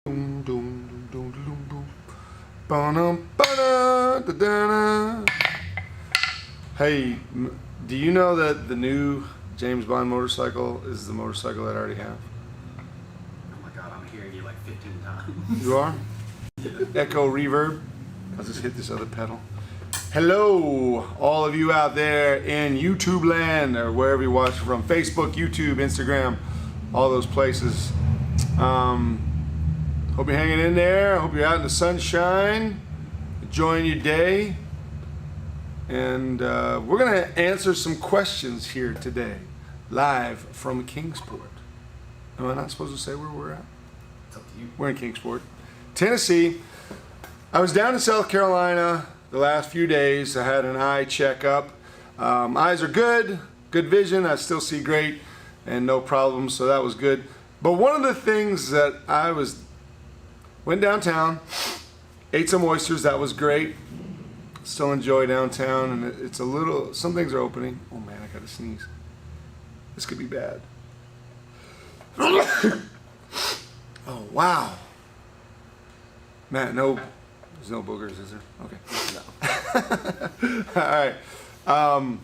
Boom, boom, boom, boom, boom. Ba-dum-ba-da-da-da-da. Hey, do you know that the new James Bond motorcycle is the motorcycle that I already have? Oh my god, I'm hearing you like 15 times. You are? Echo reverb. I'll just hit this other pedal. Hello, all of you out there in YouTube land or wherever you watch from, Facebook, YouTube, Instagram, all those places. Hope you're hanging in there. Hope you're out in the sunshine, enjoying your day. And we're going to answer some questions here today, live from Kingsport. Am I not supposed to say where we're at? It's up to you. We're in Kingsport, Tennessee. I was down in South Carolina the last few days. I had an eye checkup. Eyes are good vision. I still see great and no problems, so that was good. But one of the things that went downtown, ate some oysters, that was great. Still enjoy downtown, and it's a little, some things are opening. Oh man, I gotta sneeze. This could be bad. Oh wow. Matt, there's no boogers, is there? Okay. No. All right.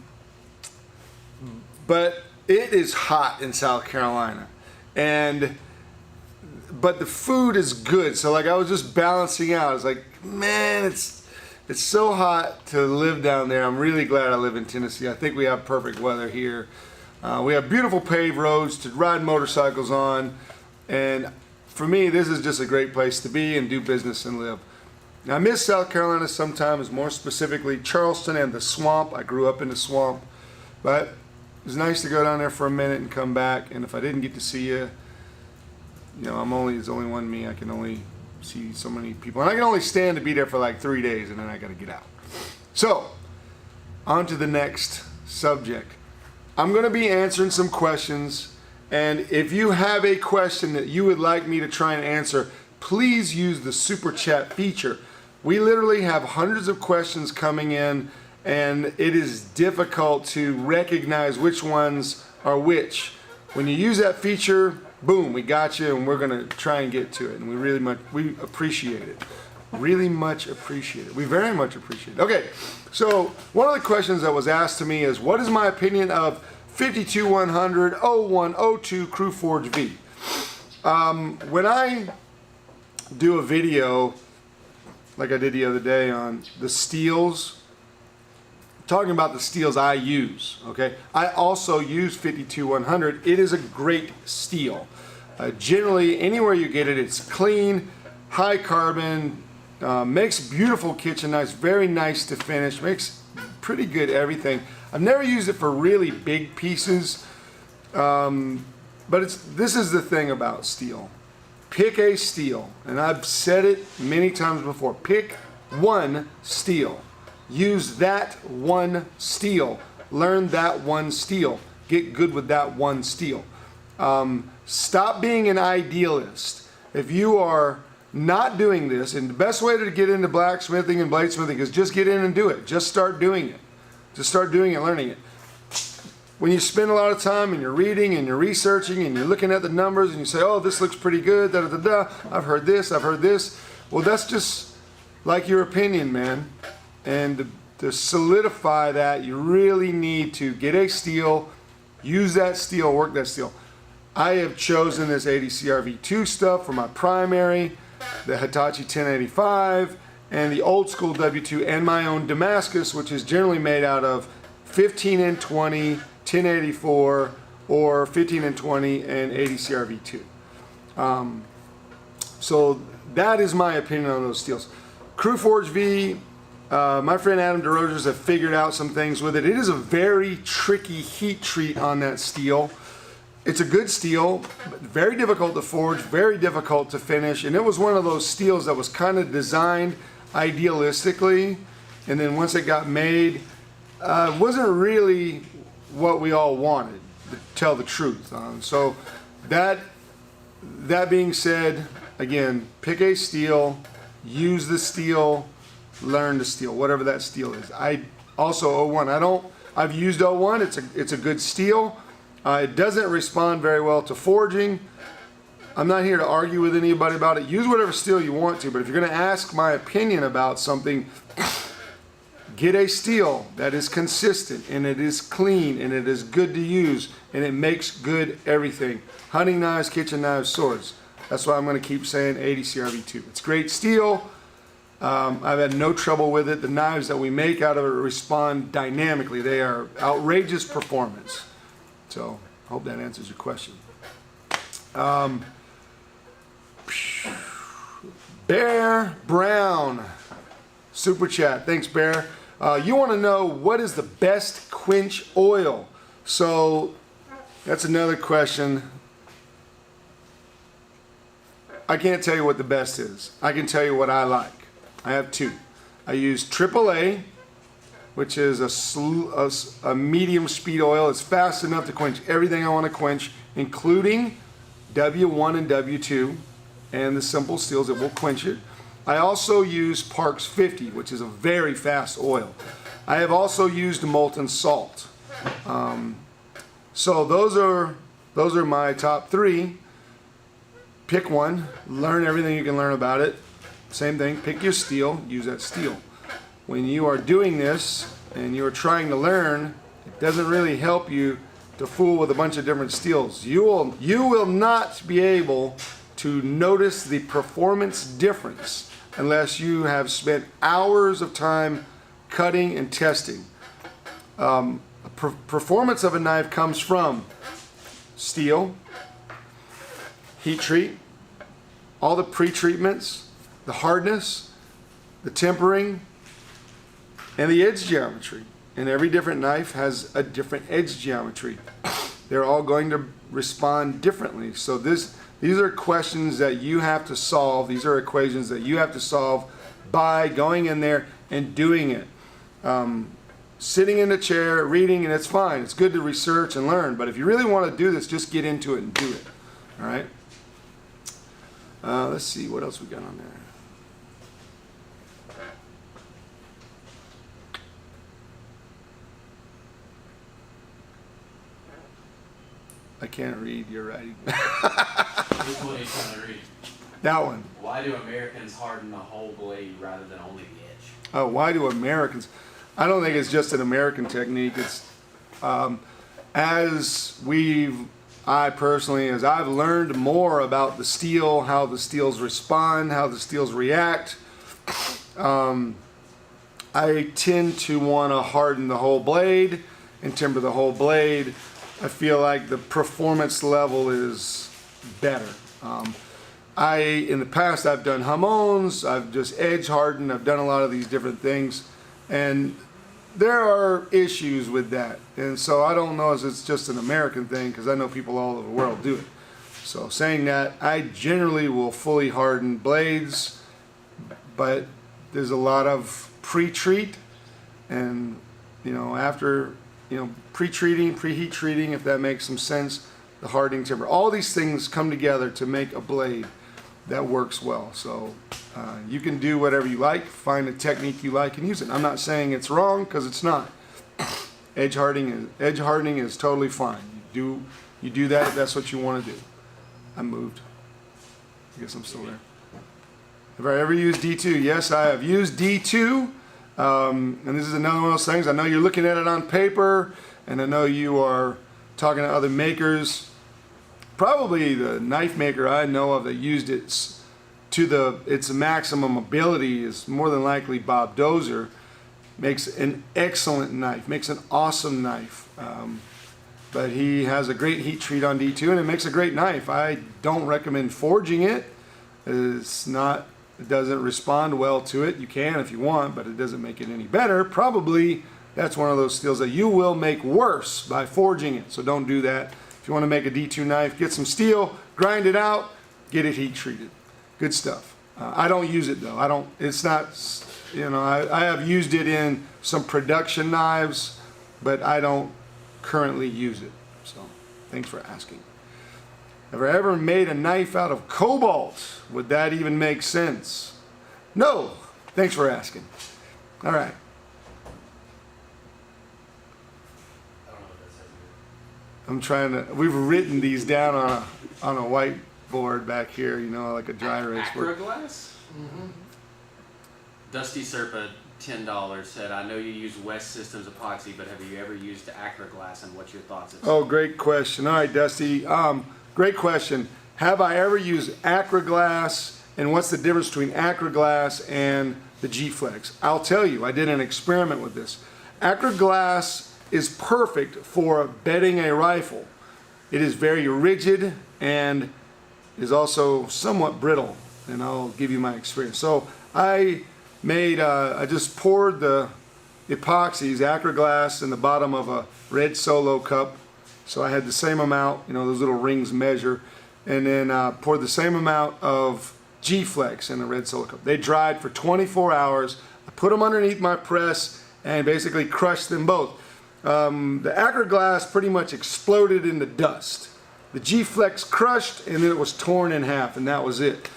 But it is hot in South Carolina, but the food is good. So like I was just balancing out. I was like, man, it's so hot to live down there. I'm really glad I live in Tennessee. I think we have perfect weather here. We have beautiful paved roads to ride motorcycles on, and for me, this is just a great place to be and do business and live. Now, I miss South Carolina sometimes, more specifically Charleston and the swamp. I grew up in the swamp, but it was nice to go down there for a minute and come back. And if I didn't get to see you, you know, there's only one me. I can only see so many people, and I can only stand to be there for like 3 days, and then I got to get out. So, on to the next subject. I'm going to be answering some questions, and if you have a question that you would like me to try and answer, please use the super chat feature. We literally have hundreds of questions coming in, and it is difficult to recognize which ones are which. When you use that feature, boom, we got you, and we're gonna try and get to it. And we appreciate it. Really much appreciate it. We very much appreciate it. Okay, so one of the questions that was asked to me is, what is my opinion of 52100 0102 Crew Forge V? When I do a video like I did the other day on the steels, talking about the steels I use, okay? I also use 52100. It is a great steel. Generally, anywhere you get it, it's clean, high carbon, makes beautiful kitchen knives, very nice to finish, makes pretty good everything. I've never used it for really big pieces, but this is the thing about steel. Pick a steel, and I've said it many times before. Pick one steel. Use that one steel. Learn that one steel. Get good with that one steel. Stop being an idealist. If you are not doing this, and the best way to get into blacksmithing and bladesmithing is just get in and do it. Just start doing it. Just start doing it, learning it. When you spend a lot of time and you're reading and you're researching and you're looking at the numbers and you say, oh, this looks pretty good, da da da da, I've heard this, I've heard this. Well, that's just like your opinion, man. And to solidify that, you really need to get a steel, use that steel, work that steel. I have chosen this ADCR V2 stuff for my primary, the Hitachi 1085, and the old school W2, and my own Damascus, which is generally made out of 15 and 20, 1084, or 15 and 20 and ADCR V2. So that is my opinion on those steels. Crew Forge V, my friend Adam DeRogers have figured out some things with it. It is a very tricky heat treat on that steel. It's a good steel, but very difficult to forge, very difficult to finish, and it was one of those steels that was kind of designed idealistically, and then once it got made, it wasn't really what we all wanted, to tell the truth. So that being said, again, pick a steel, use the steel, learn the steel, whatever that steel is. I also 01. I've used 01. It's a good steel. It doesn't respond very well to forging. I'm not here to argue with anybody about it. Use whatever steel you want to, but if you're going to ask my opinion about something, get a steel that is consistent and it is clean and it is good to use and it makes good everything. Hunting knives, kitchen knives, swords. That's why I'm going to keep saying 80 CRV2. It's great steel. I've had no trouble with it. The knives that we make out of it respond dynamically. They are outrageous performance. So I hope that answers your question. Bear Brown, super chat. Thanks, Bear. You want to know what is the best quench oil? So that's another question. I can't tell you what the best is. I can tell you what I like. I have two. I use AAA, which is a medium speed oil. It's fast enough to quench everything I want to quench, including W1 and W2 and the simple steels that will quench it. I also use Parks 50, which is a very fast oil. I have also used molten salt. So those are my top three. Pick one, learn everything you can learn about it. Same thing, pick your steel, use that steel. When you are doing this and you're trying to learn, it doesn't really help you to fool with a bunch of different steels. You will not be able to notice the performance difference unless you have spent hours of time cutting and testing. Performance of a knife comes from steel, heat treat, all the pre-treatments, the hardness, the tempering, and the edge geometry. And every different knife has a different edge geometry. They're all going to respond differently. So these are questions that you have to solve. These are equations that you have to solve by going in there and doing it. Sitting in a chair, reading, and it's fine. It's good to research and learn. But if you really want to do this, just get into it and do it. All right? Let's see. What else we got on there? I can't read your writing. Which one are you trying to read? That one. Why do Americans harden the whole blade rather than only the edge? Oh, why do Americans? I don't think it's just an American technique. It's I personally, as I've learned more about the steel, how the steels respond, how the steels react, I tend to want to harden the whole blade and timber the whole blade. I feel like the performance level is better. In the past, I've done hamons, I've just edge hardened, I've done a lot of these different things, and there are issues with that. And so I don't know if it's just an American thing, because I know people all over the world do it. So saying that, I generally will fully harden blades, but there's a lot of pre-treat, and after pre-treating, preheat treating, if that makes some sense, the hardening timber. All these things come together to make a blade that works well. So you can do whatever you like, find a technique you like and use it. I'm not saying it's wrong, because it's not. Edge hardening is totally fine. You do that if that's what you want to do. I moved. I guess I'm still there. Have I ever used D2? Yes, I have used D2. And this is another one of those things. I know you're looking at it on paper, and I know you are talking to other makers. Probably the knife maker I know of that used it to its maximum ability is more than likely Bob Dozer. Makes an excellent knife, makes an awesome knife. But he has a great heat treat on D2, and it makes a great knife. I don't recommend forging it. It doesn't respond well to it. You can if you want, but it doesn't make it any better. Probably that's one of those steels that you will make worse by forging it. So don't do that. If you want to make a D2 knife, get some steel, grind it out, get it heat treated. Good stuff. I don't use it though. I have used it in some production knives, but I don't currently use it. So thanks for asking. Have I ever made a knife out of cobalt? Would that even make sense? No. Thanks for asking. All right. I don't know what that says. I'm trying to. We've written these down on a white board back here, you know, like a dry erase board. Acroglass? Dusty Serpa, $10, said, I know you use West Systems epoxy, but have you ever used Acroglass, and what's your thoughts? Oh, great question. All right, Dusty. Great question. Have I ever used Acroglass, and what's the difference between Acroglass and the G-Flex? I'll tell you, I did an experiment with this. Acroglass is perfect for bedding a rifle. It is very rigid and is also somewhat brittle, and I'll give you my experience. So I just poured the epoxies, Acroglass, in the bottom of a red Solo cup. So I had the same amount, you know, those little rings measure, and then poured the same amount of G-Flex in the red Solo cup. They dried for 24 hours. I put them underneath my press and basically crushed them both. The Acroglass pretty much exploded into dust. The G-Flex crushed, and then it was torn in half, and that was it.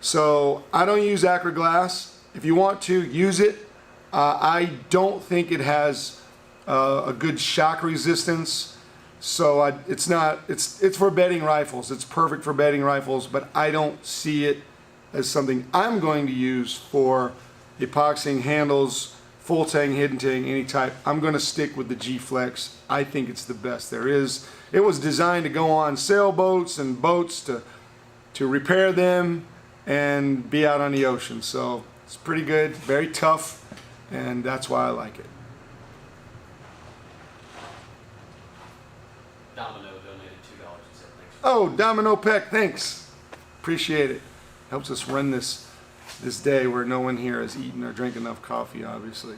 So I don't use Acroglass. If you want to, use it. I don't think it has a good shock resistance. So it's for bedding rifles. It's perfect for bedding rifles, but I don't see it as something I'm going to use for epoxying handles, full tang, hidden tang, any type. I'm going to stick with the G-Flex. I think it's the best there is. It was designed to go on sailboats and boats to repair them and be out on the ocean. So it's pretty good, very tough, and that's why I like it. Domino donated $2 and said thanks. Oh, Domino Peck, thanks. Appreciate it. Helps us run this day where no one here has eaten or drank enough coffee, obviously.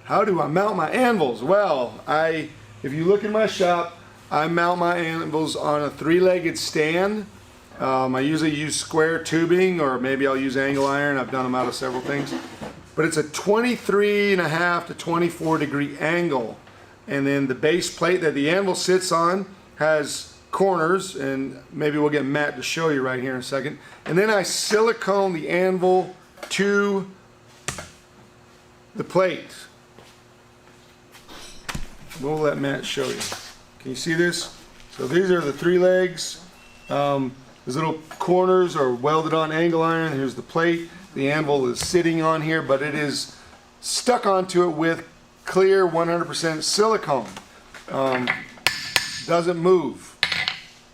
How do I mount my anvils? Well, if you look in my shop, I mount my anvils on a 3-legged stand. I usually use square tubing, or maybe I'll use angle iron. I've done them out of several things. But it's a 23.5 to 24 degree angle. And then the base plate that the anvil sits on has corners, and maybe we'll get Matt to show you right here in a second. And then I silicone the anvil to the plate. We'll let Matt show you. Can you see this? So these are the 3 legs. These little corners are welded on angle iron. Here's the plate. The anvil is sitting on here, but it is stuck onto it with clear 100% silicone. Doesn't move.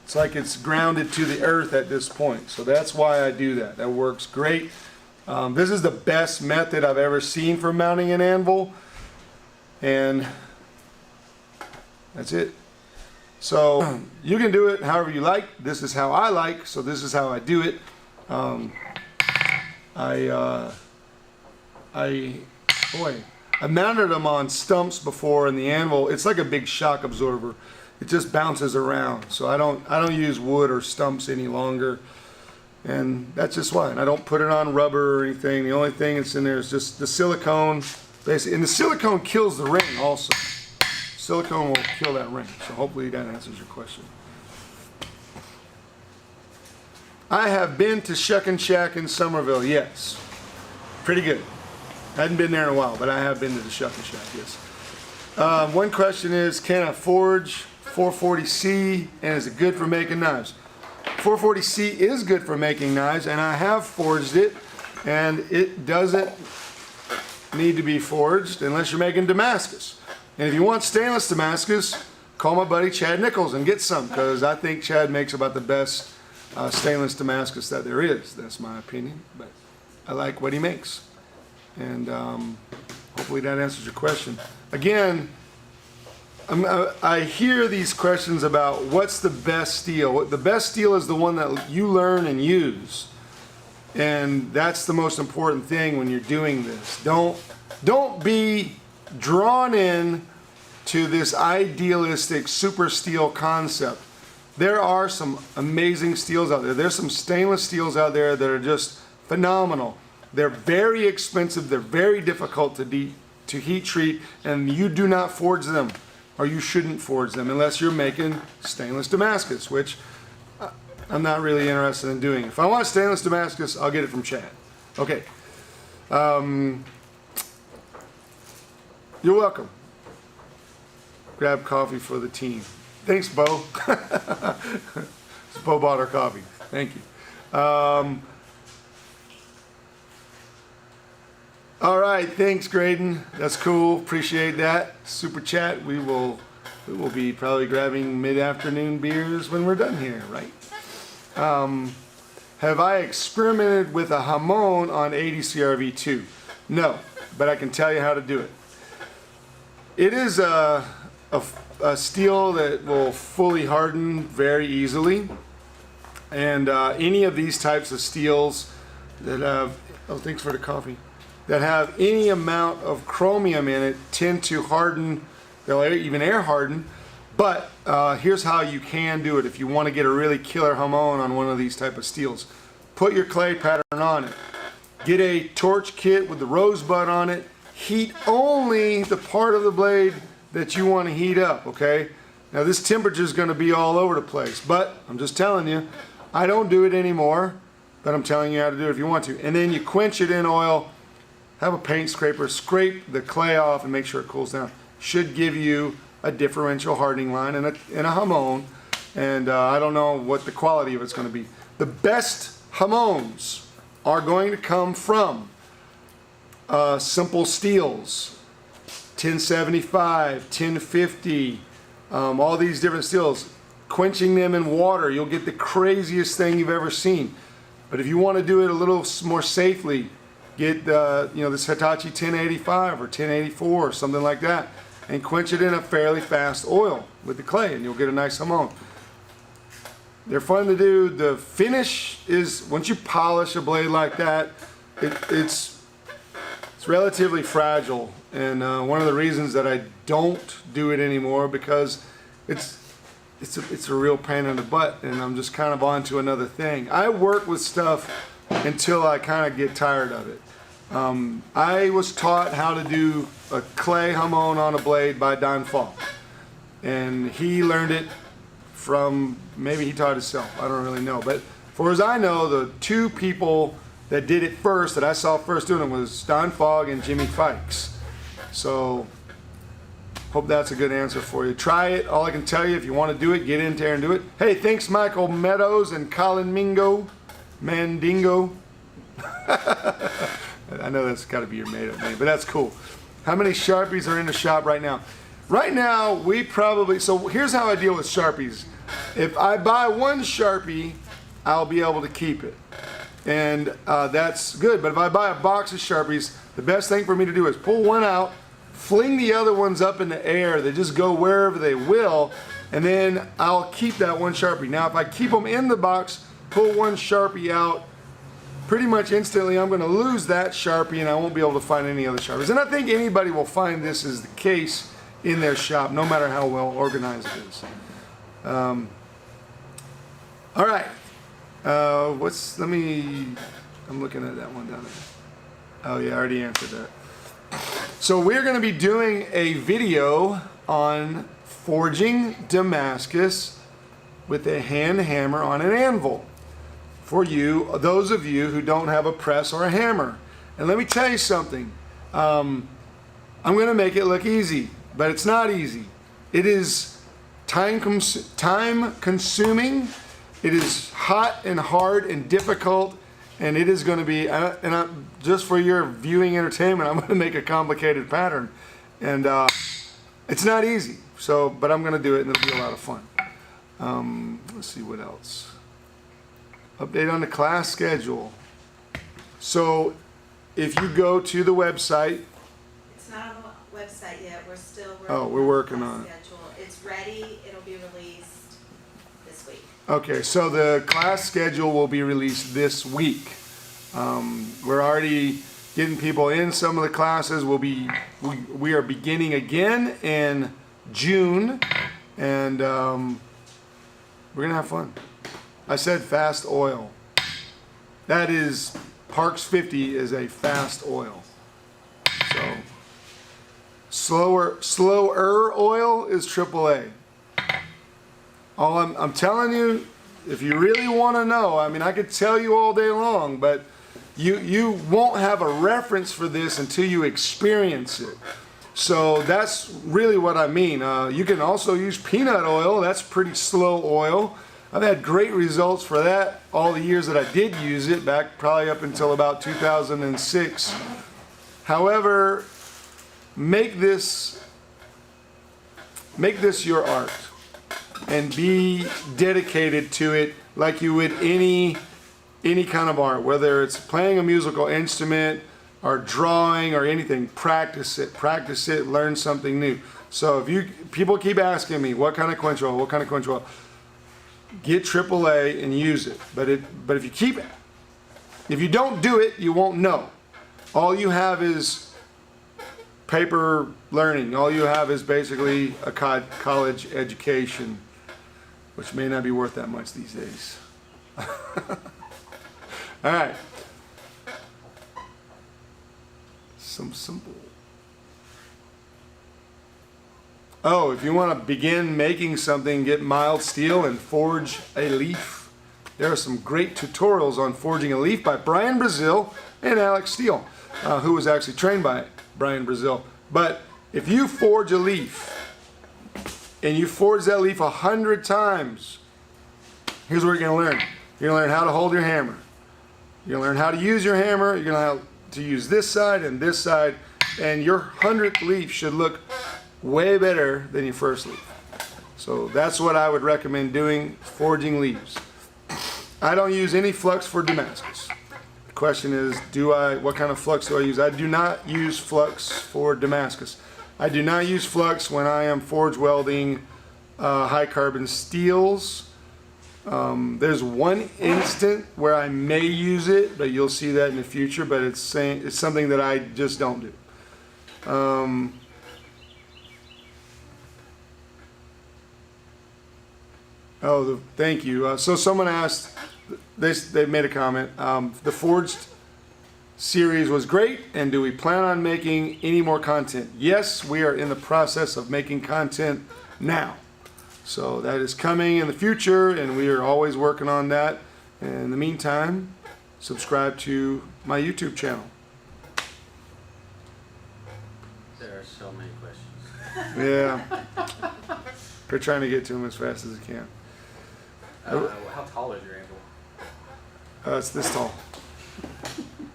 It's like it's grounded to the earth at this point. So that's why I do that. That works great. This is the best method I've ever seen for mounting an anvil. And that's it. So you can do it however you like. This is how I like, so this is how I do it. I mounted them on stumps before, and the anvil, it's like a big shock absorber. It just bounces around. So I don't use wood or stumps any longer, and that's just why. And I don't put it on rubber or anything. The only thing that's in there is just the silicone, basically, and the silicone kills the ring also. Silicone will kill that ring. So hopefully that answers your question. I have been to Shuck and Shack in Somerville, yes. Pretty good. Hadn't been there in a while, but I have been to the Shuck and Shack, yes. One question is, can I forge 440C, and is it good for making knives? 440C is good for making knives, and I have forged it, and it doesn't need to be forged unless you're making Damascus. And if you want stainless Damascus, call my buddy Chad Nichols and get some, because I think Chad makes about the best stainless Damascus that there is. That's my opinion, but I like what he makes. And hopefully that answers your question. Again, I hear these questions about what's the best steel. The best steel is the one that you learn and use. And that's the most important thing when you're doing this. Don't be drawn in to this idealistic super steel concept. There are some amazing steels out there. There's some stainless steels out there that are just phenomenal. They're very expensive. They're very difficult to heat treat, and you do not forge them, or you shouldn't forge them unless you're making stainless Damascus, which I'm not really interested in doing. If I want stainless Damascus, I'll get it from Chad. Okay. You're welcome. Grab coffee for the team. Thanks, Bo. Bo bought our coffee. Thank you. All right, thanks, Graydon. That's cool. Appreciate that. Super chat. We will be probably grabbing mid-afternoon beers when we're done here, right? Have I experimented with a hamon on 80 CRV2? No, but I can tell you how to do it. It is a steel that will fully harden very easily, and any of these types of steels that have, oh, thanks for the coffee, that have any amount of chromium in it tend to harden. They'll even air harden. But here's how you can do it if you want to get a really killer hamon on one of these type of steels. Put your clay pattern on it. Get a torch kit with the rosebud on it. Heat only the part of the blade that you want to heat up, okay? Now this temperature is going to be all over the place, but I'm just telling you, I don't do it anymore, but I'm telling you how to do it if you want to. And then you quench it in oil. Have a paint scraper, scrape the clay off and make sure it cools down. Should give you a differential hardening line and a hamon. And I don't know what the quality of it's going to be. The best hamons are going to come from simple steels, 1075, 1050, all these different steels. Quenching them in water, you'll get the craziest thing you've ever seen. But if you want to do it a little more safely, get this Hitachi 1085 or 1084 or something like that, and quench it in a fairly fast oil with the clay, and you'll get a nice hamon. They're fun to do. The finish is, once you polish a blade like that, it's relatively fragile, and one of the reasons that I don't do it anymore, because it's a real pain in the butt, and I'm just kind of on to another thing. I work with stuff until I kind of get tired of it. I was taught how to do a clay hamon on a blade by Don Falk, and he learned it from, maybe he taught himself, I don't really know, but for as I know, the two people that did it first, that I saw first doing it, was Don Falk and Jimmy Fikes. So hope that's a good answer for you. Try it. All I can tell you, if you want to do it, get in there and do it. Hey, thanks Michael Meadows and Colin Mandingo. I know that's got to be your made-up name, but that's cool. How many Sharpies are in the shop right now? Right now, we probably, so here's how I deal with Sharpies. If I buy one Sharpie, I'll be able to keep it. And that's good. But if I buy a box of Sharpies, the best thing for me to do is pull one out, fling the other ones up in the air. They just go wherever they will, and then I'll keep that one Sharpie. Now, if I keep them in the box, pull one Sharpie out, pretty much instantly I'm going to lose that Sharpie, and I won't be able to find any other Sharpies. And I think anybody will find this is the case in their shop, no matter how well organized it is. All right. I'm looking at that one down there. Oh yeah, I already answered that. So we're going to be doing a video on forging Damascus with a hand hammer on an anvil. For you, those of you who don't have a press or a hammer. And let me tell you something. I'm going to make it look easy, but it's not easy. It is time consuming. It is hot and hard and difficult, and it is going to be, just for your viewing entertainment, I'm going to make a complicated pattern. And it's not easy, but I'm going to do it, and it'll be a lot of fun. Let's see what else. Update on the class schedule. So if you go to the website. It's not on the website yet. We're still working on it. Schedule. It's ready. It'll be released this week. Okay, so the class schedule will be released this week. We're already getting people in some of the classes. We are beginning again in June, and we're gonna have fun. I said fast oil. That is, Parks 50 is a fast oil. So slower oil is AAA. All I'm telling you, if you really want to know, I mean, I could tell you all day long, but you won't have a reference for this until you experience it. So that's really what I mean. You can also use peanut oil. That's pretty slow oil. I've had great results for that all the years that I did use it, back probably up until about 2006. However, make this your art and be dedicated to it like you would any kind of art, whether it's playing a musical instrument or drawing or anything. Practice it, learn something new. So if people keep asking me what kind of quench oil, get AAA and use it. But if you don't do it, you won't know. All you have is paper learning. All you have is basically a college education, which may not be worth that much these days. All right. Some simple. Oh, if you want to begin making something, get mild steel and forge a leaf. There are some great tutorials on forging a leaf by Brian Brazil and Alex Steele, who was actually trained by Brian Brazil. But if you forge a leaf and you forge that leaf 100 times, here's what you're going to learn. You're going to learn how to hold your hammer. You're going to learn how to use your hammer. You're going to learn how to use this side and this side. And your 100th leaf should look way better than your first leaf. So that's what I would recommend doing, forging leaves. I don't use any flux for Damascus. The question is, what kind of flux do I use? I do not use flux for Damascus. I do not use flux when I am forge welding high carbon steels. There's one instant where I may use it, but you'll see that in the future, but it's something that I just don't do. Thank you. So someone asked, they made a comment, the forged series was great, and do we plan on making any more content? Yes, we are in the process of making content now. So that is coming in the future, and we are always working on that. And in the meantime, subscribe to my YouTube channel. There are so many questions. Yeah. We're trying to get to them as fast as we can. How tall is your anvil? It's this tall.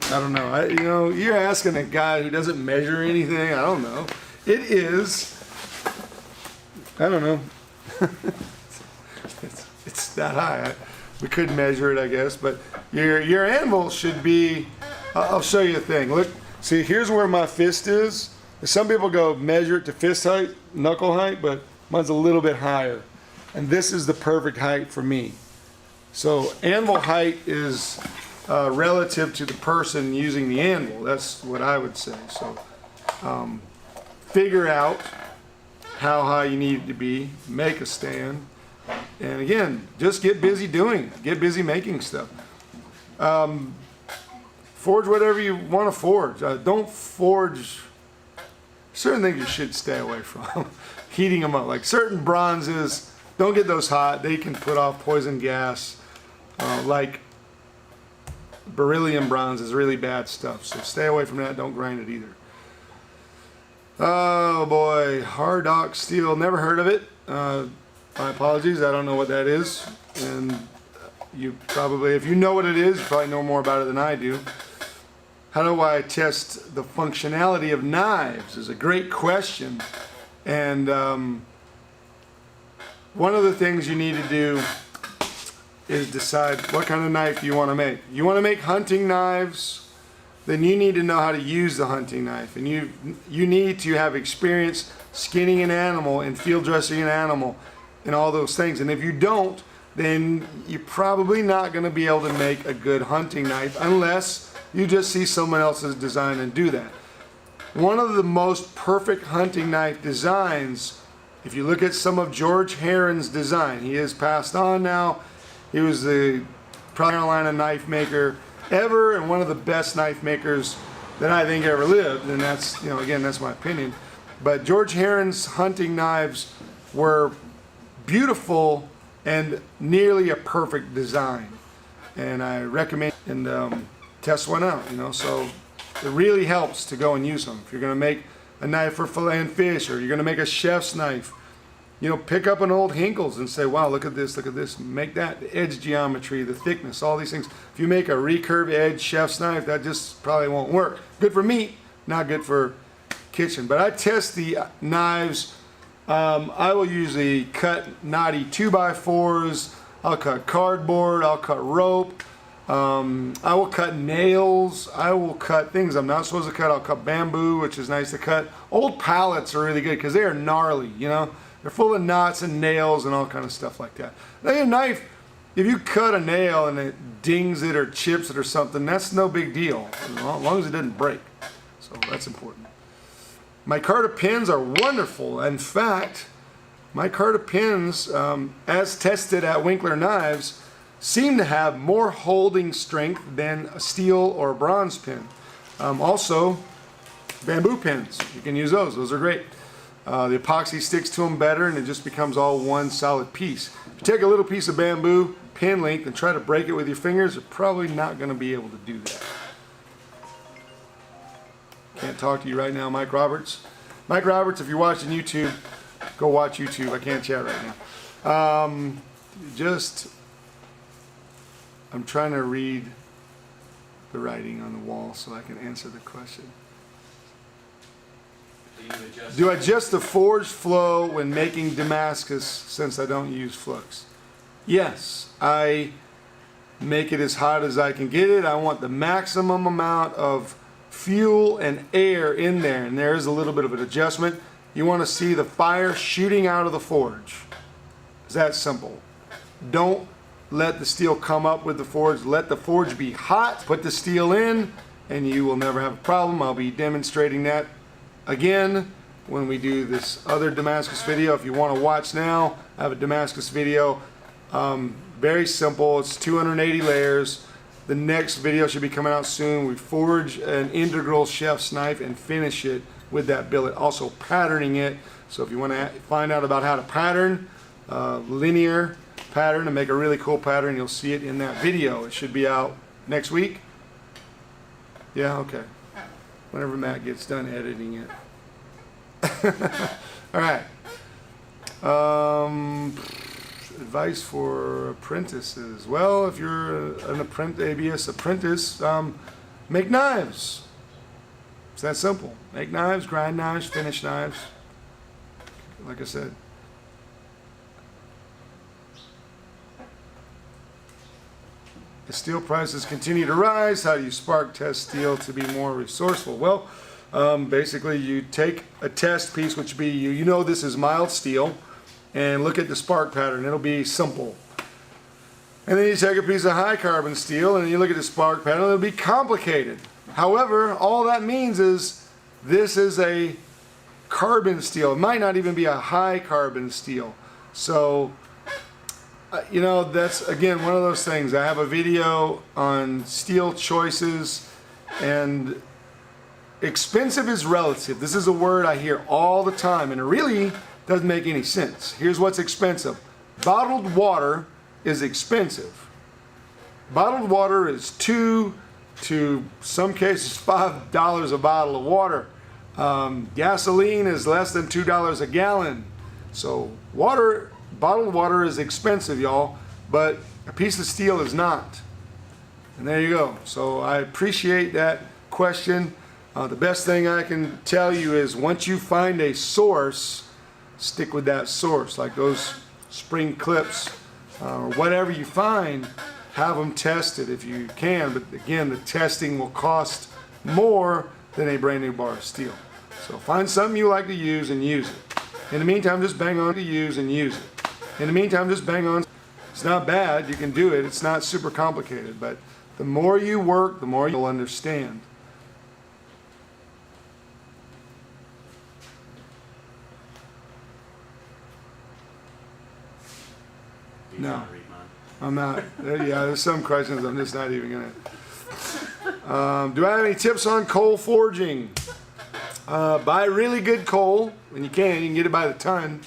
I don't know. You're asking a guy who doesn't measure anything. I don't know. It is. I don't know. it's that high. We could measure it, I guess. But your anvil should be. I'll show you a thing. Look. See, here's where my fist is. Some people go measure it to fist height, knuckle height, but mine's a little bit higher. And this is the perfect height for me. So anvil height is relative to the person using the anvil. That's what I would say. So figure out how high you need it to be, make a stand, and again, just get busy doing it. Get busy making stuff. Forge whatever you want to forge. Don't forge certain things you should stay away from. Heating them up, like certain bronzes, don't get those hot. They can put off poison gas. Like beryllium bronze is really bad stuff, so stay away from that. Don't grind it either. Oh boy, hardox steel, never heard of it. My apologies, I don't know what that is. And you probably, if you know what it is, you probably know more about it than I do. How do I test the functionality of knives is a great question. And one of the things you need to do is decide what kind of knife you want to make. You want to make hunting knives, then you need to know how to use the hunting knife. And you need to have experience skinning an animal and field dressing an animal and all those things. And if you don't, then you're probably not going to be able to make a good hunting knife unless you just see someone else's design and do that. One of the most perfect hunting knife designs, if you look at some of George Herron's design, he has passed on now. He was the Carolina knife maker ever and one of the best knife makers that I think ever lived. And that's, again, that's my opinion. But George Herron's hunting knives were beautiful and nearly a perfect design. And I recommend and test one out, so it really helps to go and use them. If you're going to make a knife for filleting fish, or you're going to make a chef's knife, you know, pick up an old Hinkles and say, wow, look at this, make that, the edge geometry, the thickness, all these things. If you make a recurve edge chef's knife, that just probably won't work. Good for meat, not good for kitchen. But I test the knives. I will usually cut knotty 2x4s, I'll cut cardboard, I'll cut rope, I will cut nails, I will cut things I'm not supposed to cut. I'll cut bamboo, which is nice to cut. Old pallets are really good because they are gnarly, you know. They're full of knots and nails and all kind of stuff like that. Now your knife, if you cut a nail and it dings it or chips it or something, that's no big deal, as long as it doesn't break. So that's important. Micarta pins are wonderful. In fact, micarta pins, as tested at Winkler Knives, seem to have more holding strength than a steel or a bronze pin. Also, bamboo pins, you can use those. Those are great. The epoxy sticks to them better and it just becomes all one solid piece. If you take a little piece of bamboo pin length and try to break it with your fingers, you're probably not going to be able to do that. Can't talk to you right now, Mike Roberts. Mike Roberts, if you're watching YouTube, go watch YouTube. I can't chat right now. I'm trying to read the writing on the wall so I can answer the question. Do I adjust the forge flow when making Damascus since I don't use flux? Yes, I make it as hot as I can get it. I want the maximum amount of fuel and air in there, and there is a little bit of an adjustment. You want to see the fire shooting out of the forge. It's that simple. Don't let the steel come up with the forge. Let the forge be hot. Put the steel in, and you will never have a problem. I'll be demonstrating that again when we do this other Damascus video. If you want to watch now, I have a Damascus video. Very simple. It's 280 layers. The next video should be coming out soon. We forge an integral chef's knife and finish it with that billet. Also patterning it. So if you want to find out about how to pattern, linear pattern, and make a really cool pattern, you'll see it in that video. It should be out next week. Yeah, okay. Whenever Matt gets done editing it. All right. Advice for apprentices. Well, if you're an ABS apprentice, make knives. It's that simple. Make knives, grind knives, finish knives. Like I said. The steel prices continue to rise. How do you spark test steel to be more resourceful? Well, basically you take a test piece, which be, you know this is mild steel, and look at the spark pattern. It'll be simple. And then you take a piece of high carbon steel and you look at the spark pattern. It'll be complicated. However, all that means is this is a carbon steel. It might not even be a high carbon steel. So you know, that's again one of those things. I have a video on steel choices, and expensive is relative. This is a word I hear all the time, and it really doesn't make any sense. Here's what's expensive. Bottled water is expensive. Bottled water is $2 to some cases $5 a bottle of water. Gasoline is less than $2 a gallon. So bottled water is expensive, y'all, but a piece of steel is not. And there you go. So I appreciate that question. The best thing I can tell you is once you find a source, stick with that source. Like those spring clips or whatever you find, have them tested if you can. But again, the testing will cost more than a brand new bar of steel. So find something you like to use and use it. In the meantime, just bang on to use and use it. In the meantime, just bang on. It's not bad. You can do it. It's not super complicated. But the more you work, the more you'll understand. No, I'm not. Yeah, there's some questions I'm just not even going to. Do I have any tips on coal forging? Buy really good coal when you can get it by the ton.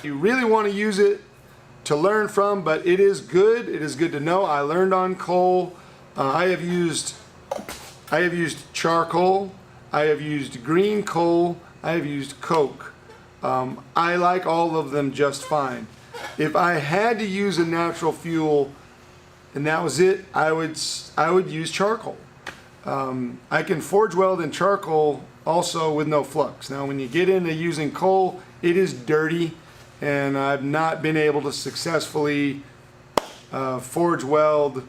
You really want to use it to learn from, but it is good. It is good to know. I learned on coal. I have used charcoal. I have used green coal. I have used coke. I like all of them just fine. If I had to use a natural fuel and that was it, I would use charcoal. I can forge weld in charcoal also with no flux. Now when you get into using coal, it is dirty, and I've not been able to successfully forge weld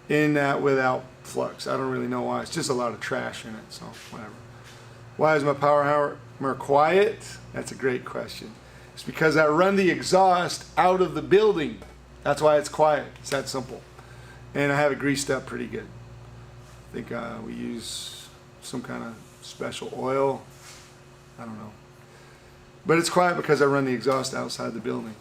in that without flux. I don't really know why. It's just a lot of trash in it, so whatever. Why is my power hammer quiet? That's a great question. It's because I run the exhaust out of the building. That's why it's quiet. It's that simple. And I have it greased up pretty good. I think we use some kind of special oil. I don't know. But it's quiet because I run the exhaust outside the building.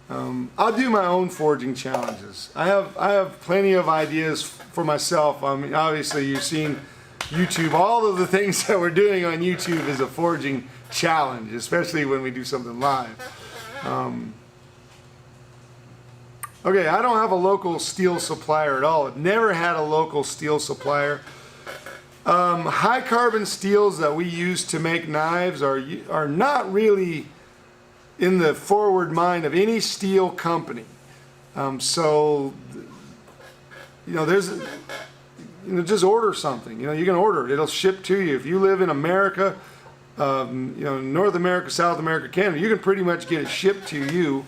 I'll do my own forging challenges. I have plenty of ideas for myself. I mean, obviously you've seen YouTube. All of the things that we're doing on YouTube is a forging challenge, especially when we do something live. Okay, I don't have a local steel supplier at all. I've never had a local steel supplier. High carbon steels that we use to make knives are not really in the forward mind of any steel company. So, there's, just order something. You can order it. It'll ship to you. If you live in America, North America, South America, Canada, you can pretty much get it shipped to you.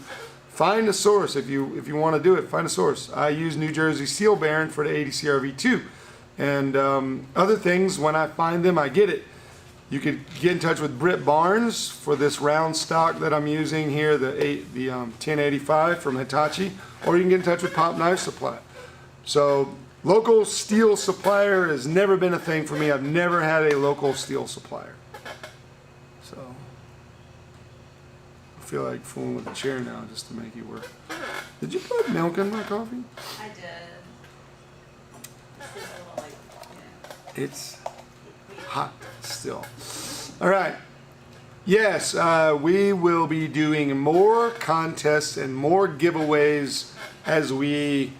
Find a source if you want to do it. Find a source. I use New Jersey Steel Baron for the 80 CRV2, and other things. When I find them, I get it. You could get in touch with Britt Barnes for this round stock that I'm using here, the 1085 from Hitachi, or you can get in touch with Pop Knife Supply. So local steel supplier has never been a thing for me. I've never had a local steel supplier. So I feel like fooling with the chair now just to make it work. Did you put milk in my coffee? I did. This is a little It's hot still. All right. Yes, we will be doing more contests and more giveaways as we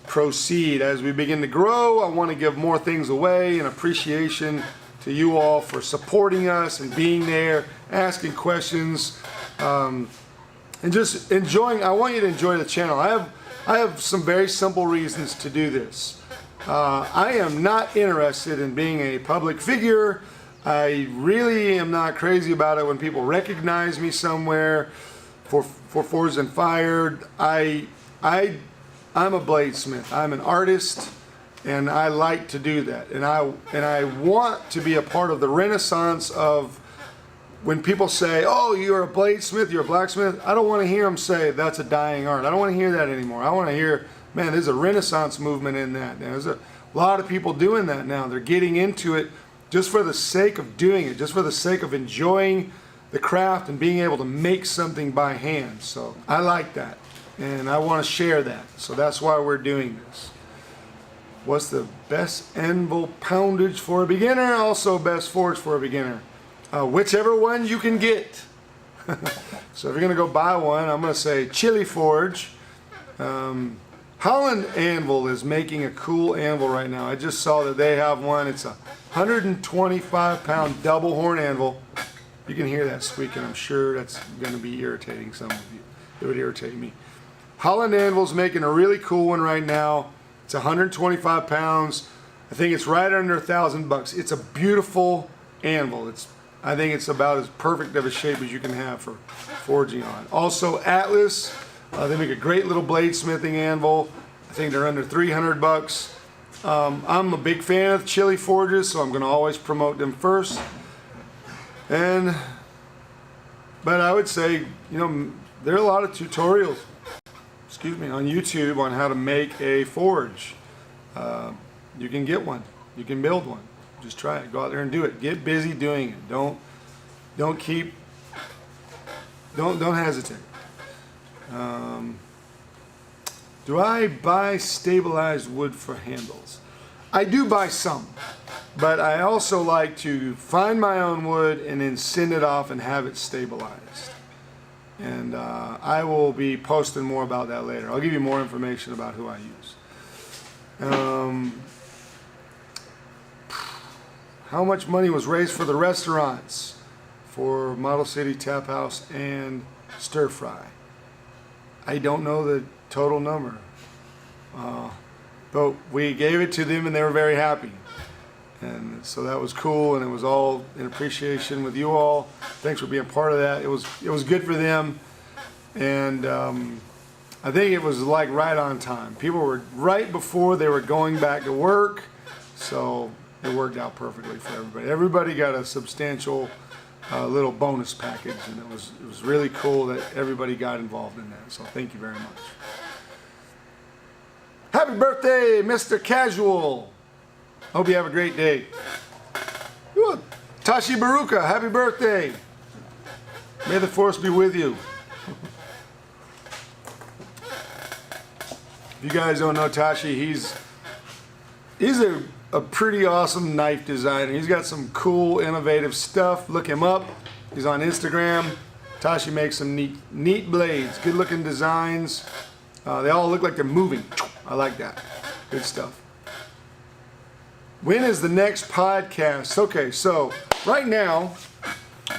proceed. As we begin to grow, I want to give more things away in appreciation to you all for supporting us and being there, asking questions, and just enjoying. I want you to enjoy the channel. I have some very simple reasons to do this. I am not interested in being a public figure. I really am not crazy about it when people recognize me somewhere for Forged and Fired. I'm a bladesmith. I'm an artist, and I like to do that. And I want to be a part of the renaissance of when people say, "Oh, you're a bladesmith, you're a blacksmith." I don't want to hear them say that's a dying art. I don't want to hear that anymore. I want to hear, man, there's a renaissance movement in that. Now, there's a lot of people doing that now. They're getting into it just for the sake of doing it, just for the sake of enjoying the craft and being able to make something by hand. So I like that, and I want to share that. So that's why we're doing this. What's the best anvil poundage for a beginner? Also best forge for a beginner. Whichever one you can get. So if you're going to go buy one, I'm going to say Chili Forge. Holland Anvil is making a cool anvil right now. I just saw that they have one. It's a 125-pound double horn anvil. You can hear that squeaking. I'm sure that's going to be irritating some of you. It would irritate me. Holland Anvil's making a really cool one right now. It's 125 pounds. I think it's right under $1,000. It's a beautiful anvil. I think it's about as perfect of a shape as you can have for forging on. Also Atlas, they make a great little bladesmithing anvil. I think they're under $300. I'm a big fan of Chili Forges, so I'm going to always promote them first. But I would say, there are a lot of tutorials, on YouTube on how to make a forge. You can get one. You can build one. Just try it. Go out there and do it. Get busy doing it. Don't hesitate. Do I buy stabilized wood for handles? I do buy some, but I also like to find my own wood and then send it off and have it stabilized. And I will be posting more about that later. I'll give you more information about who I use. How much money was raised for the restaurants? for Model City, Tap House, and Stir Fry. I don't know the total number, but we gave it to them and they were very happy. And so that was cool, and it was all in appreciation with you all. Thanks for being part of that. It was good for them, and I think it was like right on time. People were right before they were going back to work, so it worked out perfectly for everybody. Everybody got a substantial little bonus package, and it was really cool that everybody got involved in that. So thank you very much. Happy birthday, Mr. Casual. Hope you have a great day. Good. Tashi Baruka, happy birthday. May the force be with you. If you guys don't know Tashi, he's a pretty awesome knife designer. He's got some cool, innovative stuff. Look him up. He's on Instagram. Tashi makes some neat blades, good looking designs. They all look like they're moving. I like that. Good stuff. When is the next podcast? Okay, so right now,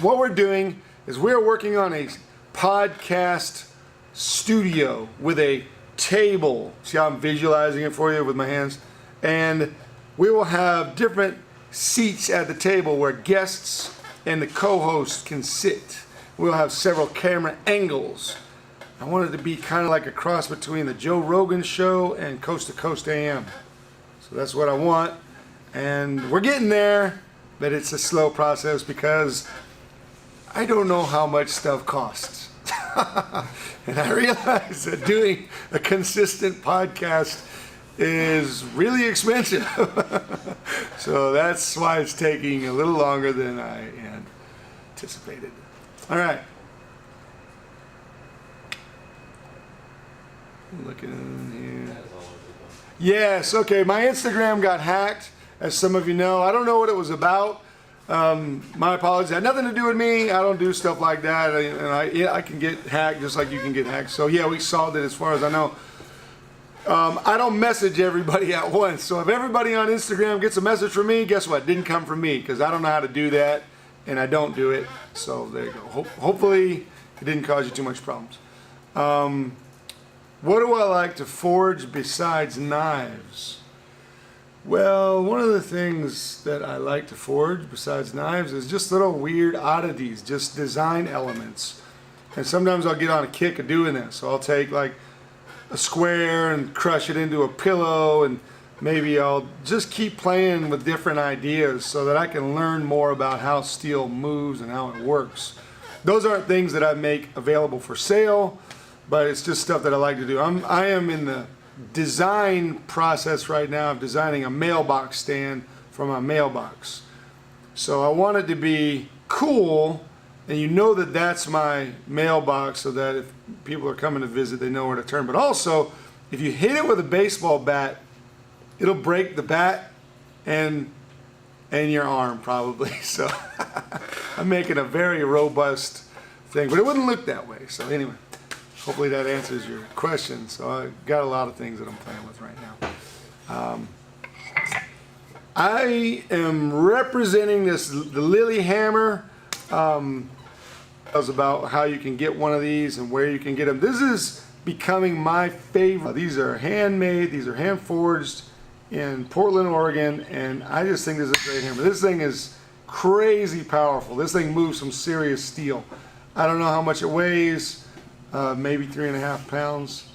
what we're doing is we're working on a podcast studio with a table. See how I'm visualizing it for you with my hands? And we will have different seats at the table where guests and the co-host can sit. We'll have several camera angles. I want it to be kind of like a cross between the Joe Rogan show and Coast to Coast AM. So that's what I want. And we're getting there, but it's a slow process because I don't know how much stuff costs. And I realize that doing a consistent podcast is really expensive. So that's why it's taking a little longer than I anticipated. All right. Looking in here. Yes, okay, my Instagram got hacked, as some of you know. I don't know what it was about. My apologies. It had nothing to do with me. I don't do stuff like that. And I can get hacked just like you can get hacked. So yeah, we solved it as far as I know. I don't message everybody at once. So if everybody on Instagram gets a message from me, guess what? It didn't come from me because I don't know how to do that and I don't do it. So there you go. Hopefully it didn't cause you too much problems. What do I like to forge besides knives? Well, one of the things that I like to forge besides knives is just little weird oddities, just design elements. And sometimes I'll get on a kick of doing this. So I'll take like a square and crush it into a pillow, and maybe I'll just keep playing with different ideas so that I can learn more about how steel moves and how it works. Those aren't things that I make available for sale, but it's just stuff that I like to do. I am in the design process right now of designing a mailbox stand for my mailbox. So I want it to be cool, and you know that that's my mailbox so that if people are coming to visit, they know where to turn. But also, if you hit it with a baseball bat, it'll break the bat and your arm probably. So I'm making a very robust thing, but it wouldn't look that way. So anyway, hopefully that answers your question. So I got a lot of things that I'm playing with right now. I am representing the Lily hammer. About how you can get one of these and where you can get them. This is becoming my favorite. These are handmade, these are hand forged in Portland, Oregon, and I just think this is a great hammer. This thing is crazy powerful. This thing moves some serious steel. I don't know how much it weighs, maybe 3.5 pounds,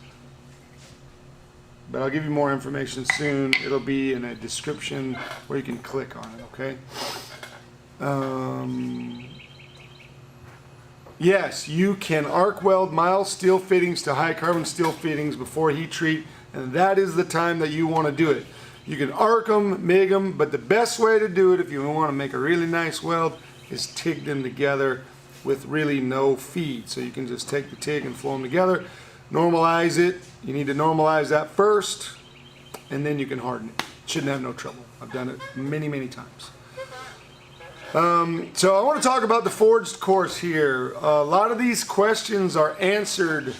but I'll give you more information soon. It'll be in a description where you can click on it, okay? Yes, you can arc weld mild steel fittings to high carbon steel fittings before heat treat, and that is the time that you want to do it. You can arc them, MIG them, but the best way to do it if you want to make a really nice weld is TIG them together with really no feed. So you can just take the TIG and flow them together, normalize it. You need to normalize that first, and then you can harden it. Shouldn't have no trouble. I've done it many, many times. So I want to talk about the forged course here. A lot of these questions are answered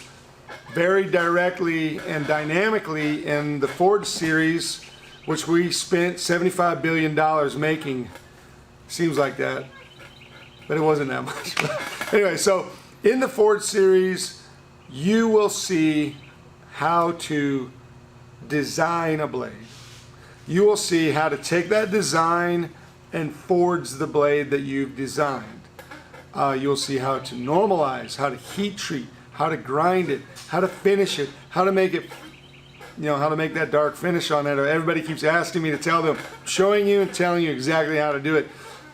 very directly and dynamically in the forged series, which we spent $75 billion making. Seems like that. but it wasn't that much. Anyway, so in the Forge series, you will see how to design a blade. You will see how to take that design and forge the blade that you've designed. You'll see how to normalize, how to heat treat, how to grind it, how to finish it, how to make it, how to make that dark finish on it. Everybody keeps asking me to tell them, showing you and telling you exactly how to do it.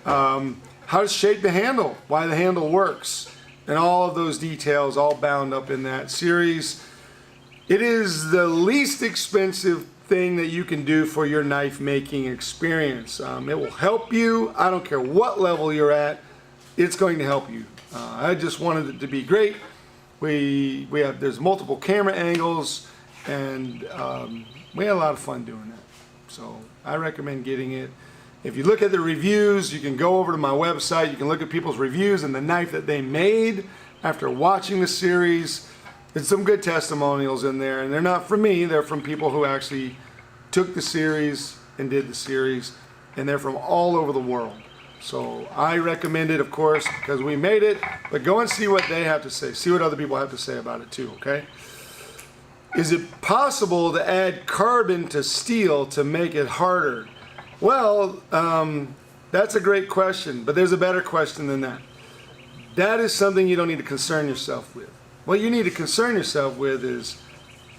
How to shape the handle, why the handle works, and all of those details all bound up in that series. It is the least expensive thing that you can do for your knife making experience. It will help you. I don't care what level you're at, it's going to help you. I just wanted it to be great. There's multiple camera angles, and we had a lot of fun doing that. So I recommend getting it. If you look at the reviews, you can go over to my website, you can look at people's reviews and the knife that they made after watching the series. There's some good testimonials in there, and they're not from me, they're from people who actually took the series and did the series, and they're from all over the world. So I recommend it, of course, because we made it, but go and see what they have to say. See what other people have to say about it too, okay? Is it possible to add carbon to steel to make it harder? Well, that's a great question, but there's a better question than that. That is something you don't need to concern yourself with. What you need to concern yourself with is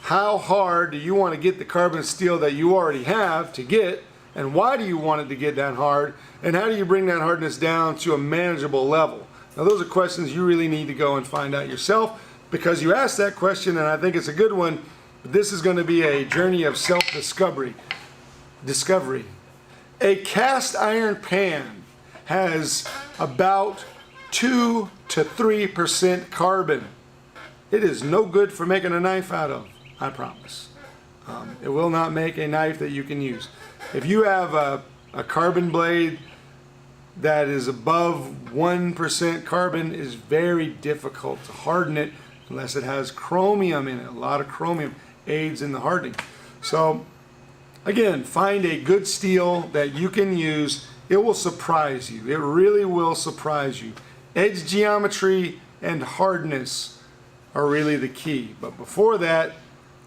how hard do you want to get the carbon steel that you already have to get, and why do you want it to get that hard, and how do you bring that hardness down to a manageable level? Now those are questions you really need to go and find out yourself, because you asked that question and I think it's a good one. This is going to be a journey of self-discovery. A cast iron pan has about 2 to 3% carbon. It is no good for making a knife out of, I promise. It will not make a knife that you can use. If you have a carbon blade that is above 1% carbon, it is very difficult to harden it unless it has chromium in it. A lot of chromium aids in the hardening. So again, find a good steel that you can use. It will surprise you. It really will surprise you. Edge geometry and hardness are really the key. But before that,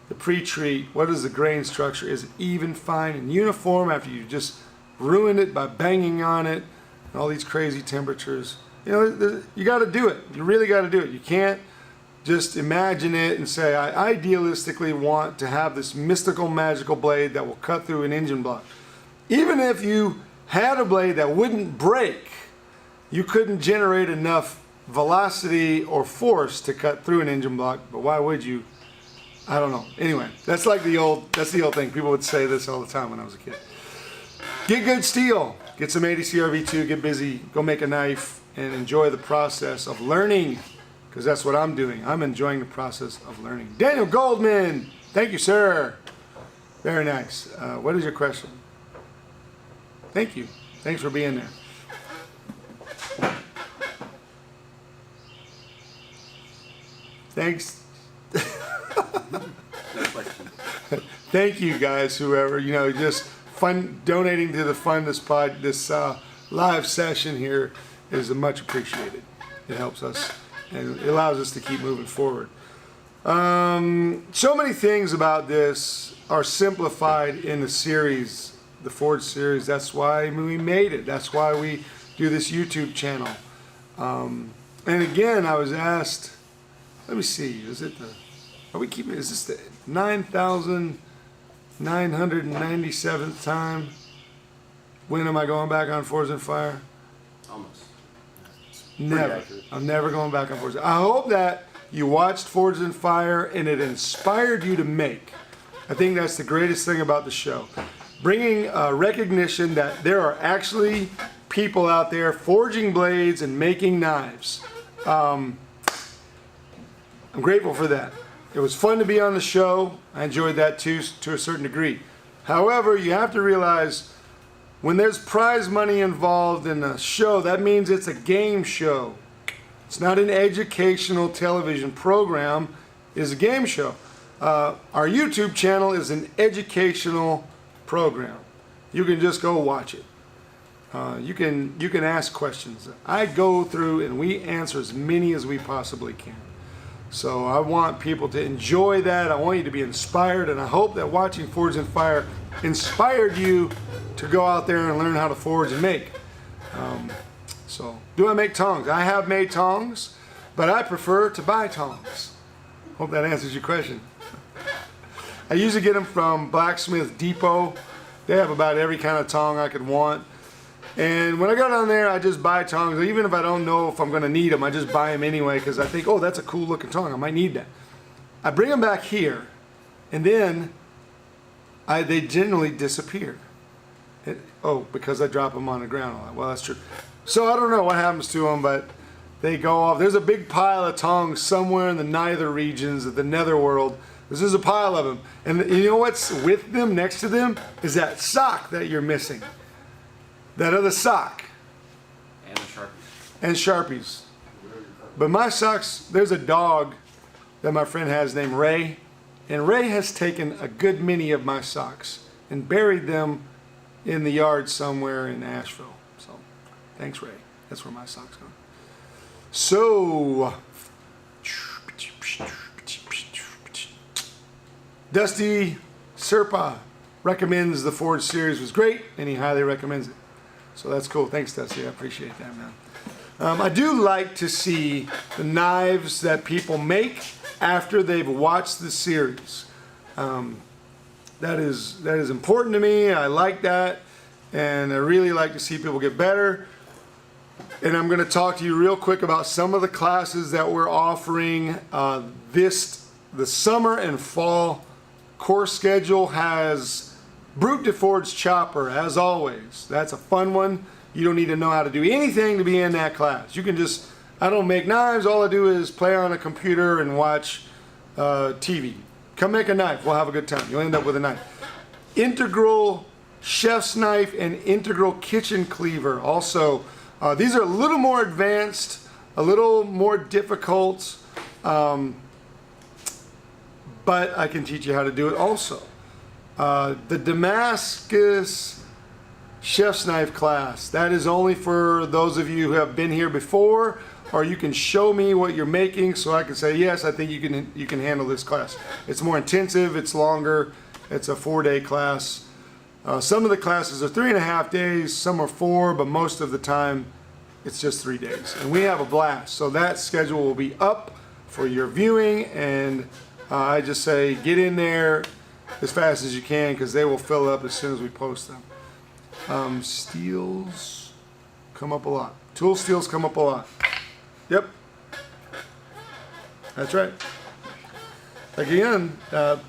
the pre-treat, what is the grain structure? Is it even, fine, and uniform after you just ruined it by banging on it and all these crazy temperatures? You got to do it. You really got to do it. You can't just imagine it and say, I idealistically want to have this mystical, magical blade that will cut through an engine block. Even if you had a blade that wouldn't break, you couldn't generate enough velocity or force to cut through an engine block. But why would you? I don't know. Anyway, that's the old thing. People would say this all the time when I was a kid. Get good steel. Get some 80 CRV2. Get busy. Go make a knife and enjoy the process of learning, because that's what I'm doing. I'm enjoying the process of learning. Daniel Goldman. Thank you, sir. Very nice. What is your question? Thank you. Thanks for being there. Thanks. No question. Thank you guys, whoever, just donating to the fund this live session here is much appreciated. It helps us and it allows us to keep moving forward. So many things about this are simplified in the series, the Forge series. That's why we made it. That's why we do this YouTube channel. And again, I was asked, let me see, is this the 9,997th time? When am I going back on Forge and Fire? Almost. Never. I'm never going back on Forge. I hope that you watched Forge and Fire and it inspired you to make. I think that's the greatest thing about the show. Bringing recognition that there are actually people out there forging blades and making knives. I'm grateful for that. It was fun to be on the show. I enjoyed that too, to a certain degree. However, you have to realize when there's prize money involved in a show, that means it's a game show. It's not an educational television program. It's a game show. Our YouTube channel is an educational program. You can just go watch it. You can ask questions. I go through and we answer as many as we possibly can. So I want people to enjoy that. I want you to be inspired, and I hope that watching Forge and Fire inspired you to go out there and learn how to forge and make. So, do I make tongs? I have made tongs, but I prefer to buy tongs. Hope that answers your question. I usually get them from Blacksmith Depot. They have about every kind of tong I could want. And when I go down there, I just buy tongs. Even if I don't know if I'm going to need them, I just buy them anyway because I think, oh, that's a cool looking tong. I might need that. I bring them back here, and then they generally disappear. Because I drop them on the ground a lot. Well, that's true. So I don't know what happens to them, but they go off. There's a big pile of tongs somewhere in the nether regions of the netherworld. This is a pile of them. And you know what's with them, next to them, is that sock that you're missing. That other sock. And the Sharpies. And Sharpies. But my socks, there's a dog that my friend has named Ray. And Ray has taken a good many of my socks and buried them in the yard somewhere in Asheville. So, thanks, Ray. That's where my socks go. So, Dusty Serpa recommends the Forge series was great, and he highly recommends it. So that's cool. Thanks, Dusty. I appreciate that, man. I do like to see the knives that people make after they've watched the series. That is important to me. I like that, and I really like to see people get better. And I'm going to talk to you real quick about some of the classes that we're offering. The summer and fall course schedule has Brute to Forge Chopper, as always. That's a fun one. You don't need to know how to do anything to be in that class. You can just, I don't make knives. All I do is play on a computer and watch TV. Come make a knife. We'll have a good time. You'll end up with a knife. Integral chef's knife and integral kitchen cleaver. Also, these are a little more advanced, a little more difficult, but I can teach you how to do it also. The Damascus chef's knife class, that is only for those of you who have been here before, or you can show me what you're making so I can say, yes, I think you can handle this class. It's more intensive, it's longer, it's a 4-day class. Some of the classes are 3.5 days, some are 4, but most of the time it's just 3 days. And we have a blast. So that schedule will be up for your viewing, and I just say get in there as fast as you can because they will fill up as soon as we post them. Steels come up a lot. Tool steels come up a lot. Yep. That's right. Again,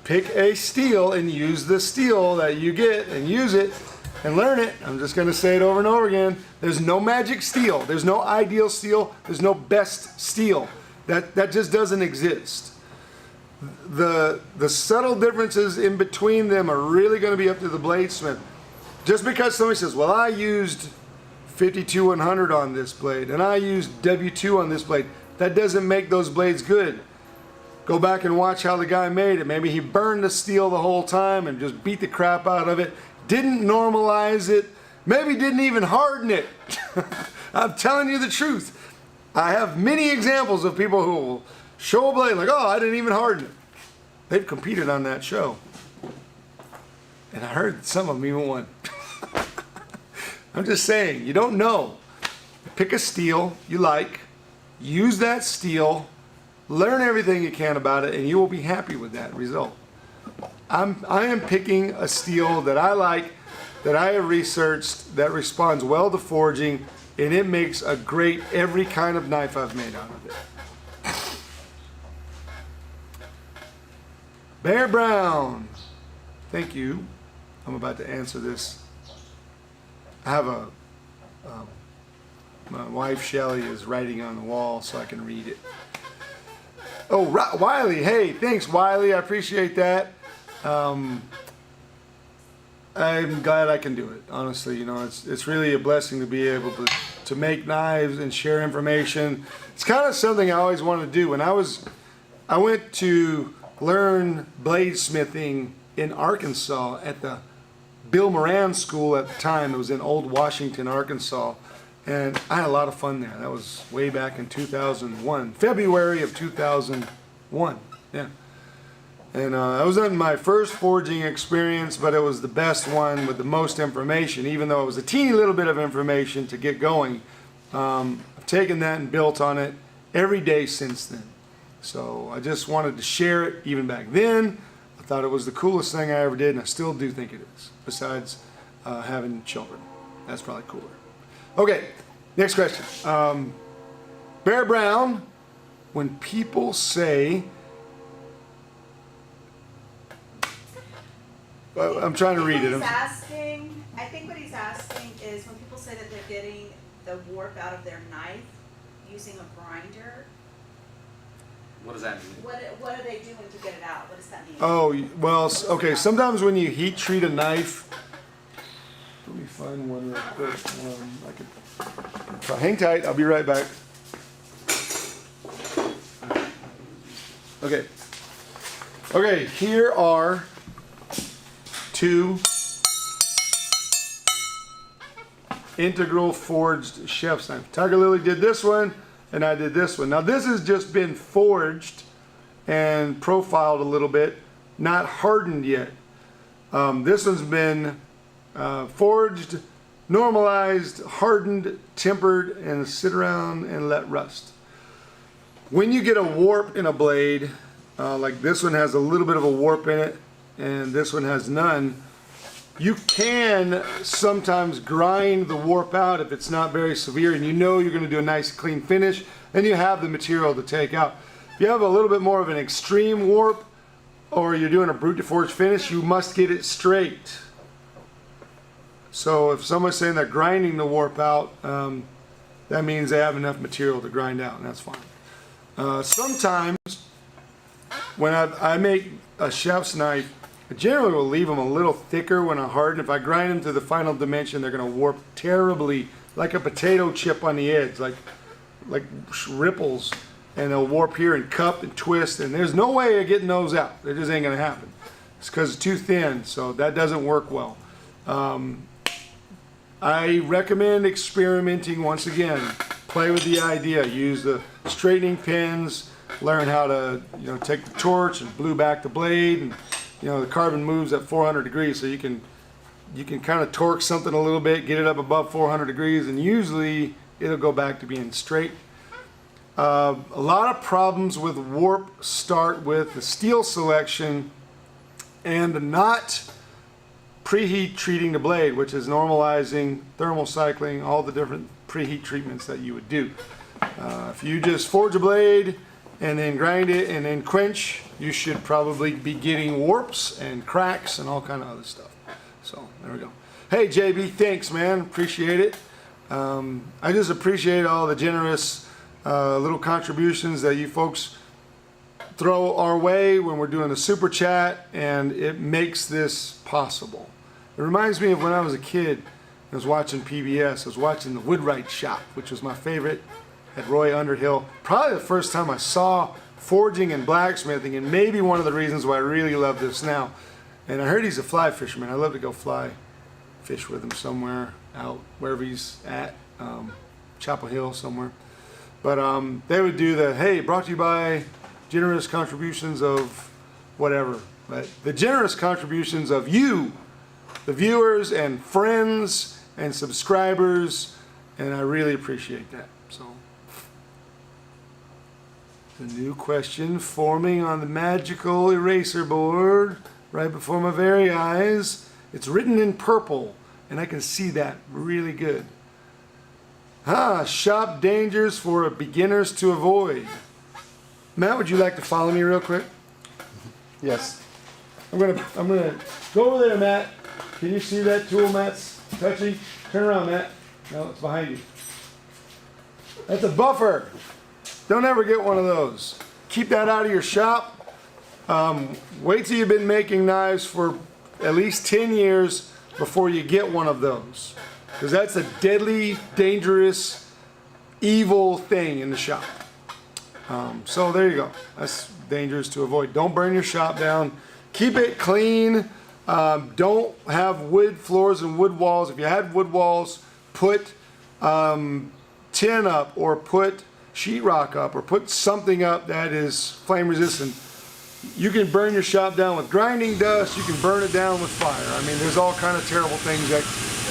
pick a steel and use the steel that you get and use it and learn it. I'm just going to say it over and over again. There's no magic steel. There's no ideal steel. There's no best steel. That just doesn't exist. The subtle differences in between them are really going to be up to the bladesmith. Just because somebody says, well, I used 52-100 on this blade and I used W2 on this blade, that doesn't make those blades good. Go back and watch how the guy made it. Maybe he burned the steel the whole time and just beat the crap out of it. Didn't normalize it. Maybe didn't even harden it. I'm telling you the truth. I have many examples of people who will show a blade like, oh, I didn't even harden it. They've competed on that show. And I heard some of them even won. I'm just saying, you don't know. Pick a steel you like. Use that steel. Learn everything you can about it, and you will be happy with that result. I am picking a steel that I like, that I have researched, that responds well to forging, and it makes a great every kind of knife I've made out of it. Bear Brown, thank you. I'm about to answer this. I have my wife Shelly is writing on the wall so I can read it. Oh, Wiley, hey, thanks Wiley, I appreciate that. I'm glad I can do it, honestly. You know, it's really a blessing to be able to make knives and share information. It's kind of something I always wanted to do. When I went to learn bladesmithing in Arkansas at the Bill Moran School at the time. It was in Old Washington, Arkansas. And I had a lot of fun there. That was way back in 2001, February of 2001. Yeah. And I was in my first forging experience, but it was the best one with the most information, even though it was a teeny little bit of information to get going. I've taken that and built on it every day since then. So I just wanted to share it. Even back then, I thought it was the coolest thing I ever did, and I still do think it is, besides having children. That's probably cooler. Okay, next question. Bear Brown, when people say, I'm trying to read it. I think what he's asking is when people say that they're getting the warp out of their knife using a grinder, What does that mean? what are they doing to get it out? What does that mean? Oh, well, okay, sometimes when you heat treat a knife, let me find one real quick. I could try. Hang tight, I'll be right back. Okay. Okay, here are two integral forged chef's knife. Tiger Lily did this one, and I did this one. Now this has just been forged and profiled a little bit, not hardened yet. This one's been forged, normalized, hardened, tempered, and sit around and let rust. When you get a warp in a blade, like this one has a little bit of a warp in it, and this one has none, you can sometimes grind the warp out if it's not very severe and you know you're going to do a nice clean finish, and you have the material to take out. If you have a little bit more of an extreme warp, or you're doing a brute to forge finish, you must get it straight. So if someone's saying they're grinding the warp out, that means they have enough material to grind out, and that's fine. Sometimes when I make a chef's knife, I generally will leave them a little thicker when I harden. If I grind them to the final dimension, they're going to warp terribly, like a potato chip on the edge, like ripples, and they'll warp here and cup and twist, and there's no way of getting those out. It just ain't going to happen. It's because it's too thin, so that doesn't work well. I recommend experimenting once again. Play with the idea. Use the straightening pins. Learn how to, take the torch and glue back the blade, and the carbon moves at 400 degrees, so you can kind of torque something a little bit, get it up above 400 degrees, and usually it'll go back to being straight. A lot of problems with warp start with the steel selection and not preheat treating the blade, which is normalizing, thermal cycling, all the different preheat treatments that you would do. If you just forge a blade and then grind it and then quench, you should probably be getting warps and cracks and all kind of other stuff. So there we go. Hey JB, thanks man, appreciate it. I just appreciate all the generous little contributions that you folks throw our way when we're doing a super chat, and it makes this possible. It reminds me of when I was a kid. I was watching PBS. I was watching the Woodwright Shop, which was my favorite, at Roy Underhill. Probably the first time I saw forging and blacksmithing, and maybe one of the reasons why I really love this now. And I heard he's a fly fisherman. I'd love to go fly fish with him somewhere out wherever he's at, Chapel Hill somewhere. But they would do the, hey, brought to you by generous contributions of whatever. But the generous contributions of you, the viewers and friends and subscribers, and I really appreciate that. So, the new question forming on the magical eraser board right before my very eyes. It's written in purple, and I can see that really good. Shop dangers for beginners to avoid. Matt, would you like to follow me real quick? Yes. I'm gonna go over there, Matt. Can you see that tool Matt's touching? Turn around, Matt. No, it's behind you. That's a buffer. Don't ever get one of those. Keep that out of your shop. Wait till you've been making knives for at least 10 years before you get one of those. Because that's a deadly, dangerous, evil thing in the shop. So there you go. That's dangerous to avoid. Don't burn your shop down. Keep it clean. Don't have wood floors and wood walls. If you had wood walls, put tin up, or put sheetrock up, or put something up that is flame resistant. You can burn your shop down with grinding dust. You can burn it down with fire. I mean, there's all kind of terrible things that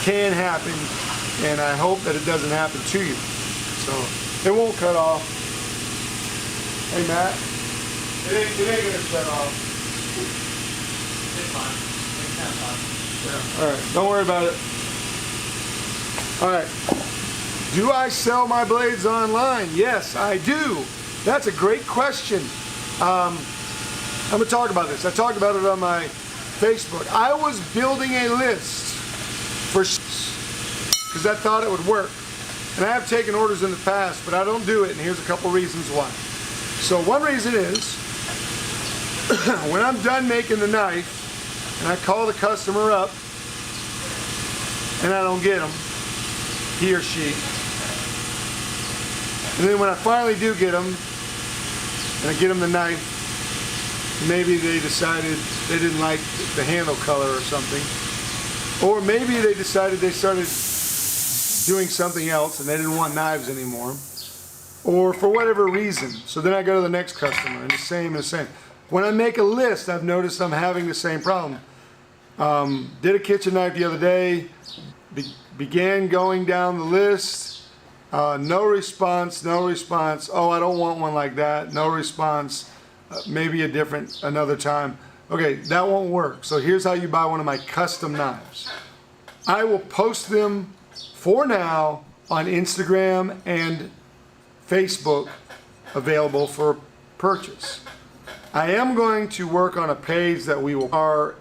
can happen, and I hope that it doesn't happen to you. So it won't cut off. Hey Matt, it ain't gonna cut off. It's fine. It's kind of fun. Yeah. All right, don't worry about it. All right. Do I sell my blades online? Yes, I do. That's a great question. I'm going to talk about this. I talked about it on my Facebook. I was building a list for because I thought it would work. And I have taken orders in the past, but I don't do it, and here's a couple reasons why. So one reason is when I'm done making the knife and I call the customer up and I don't get him, he or she, and then when I finally do get them and I get them the knife, maybe they decided they didn't like the handle color or something, or maybe they decided they started doing something else and they didn't want knives anymore, or for whatever reason. So then I go to the next customer and the same. When I make a list, I've noticed I'm having the same problem. Did a kitchen knife the other day, began going down the list, no response. Oh, I don't want one like that. No response. Maybe another time. Okay, that won't work. So here's how you buy one of my custom knives. I will post them for now on Instagram and Facebook, available for purchase. I am going to work on a page that we will, our